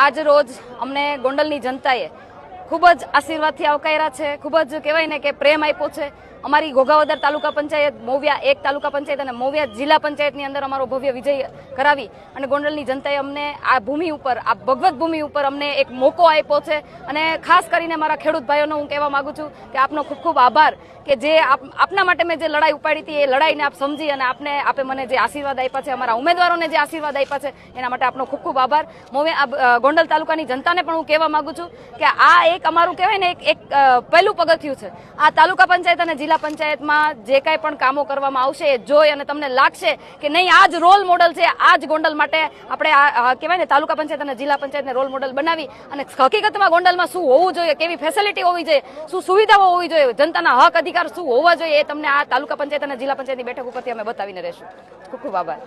આજ રોજ અમને ગોંડલની જનતાએ ખૂબ જ આશીર્વાદથી આવકાર્યા છે, ખૂબ જ કહેવાય ને કે પ્રેમ આપ્યો છે. અમારી ઘોઘાવદર તાલુકા પંચાયત, મોવિયા 1 તાલુકા પંચાયત અને મોવિયા જિલ્લા પંચાયતની અંદર અમારો ભવ્ય વિજય કરાવી અને ગોંડલની જનતાએ અમને આ ભૂમિ ઉપર, આ ભગવત ભૂમિ ઉપર અમને એક મોકો આપ્યો છે. અને ખાસ કરીને મારા ખેડૂત ભાઈઓને હું કહેવા માંગુ છું કે આપનો ખૂબ ખૂબ આભાર કે જે આપના માટે મેં જે લડાઈ ઉપાડી હતી એ લડાઈને આપ સમજી અને આપે મને જે આશીર્વાદ આપ્યા છે, અમારા ઉમેદવારોને જે આશીર્વાદ આપ્યા છે એના માટે આપનો ખૂબ ખૂબ આભાર. ગોંડલ તાલુકાની જનતાને પણ હું કહેવા માંગુ છું કે આ એક અમારું કહેવાય ને એક પહેલું પગથિયું છે. આ તાલુકા પંચાયત અને જિલ્લા પંચાયતમાં જે કાંઈ પણ કામો કરવામાં આવશે એ જોઈ અને તમને લાગશે કે નહીં આ જ રોલ મોડલ છે, આ જ ગોંડલ માટે આપણે કહેવાય ને તાલુકા પંચાયત અને જિલ્લા પંચાયતને રોલ મોડલ બનાવી અને હકીકતમાં ગોંડલમાં શું હોવું જોઈએ, કેવી ફેસિલિટી હોવી જોઈએ, શું સુવિધાઓ હોવી જોઈએ, જનતાના હક અધિકાર શું હોવા જોઈએ એ તમને આ તાલુકા પંચાયત અને જિલ્લા પંચાયતની બેઠક ઉપરથી અમે બતાવીને રહેશું. ખૂબ ખૂબ આભાર.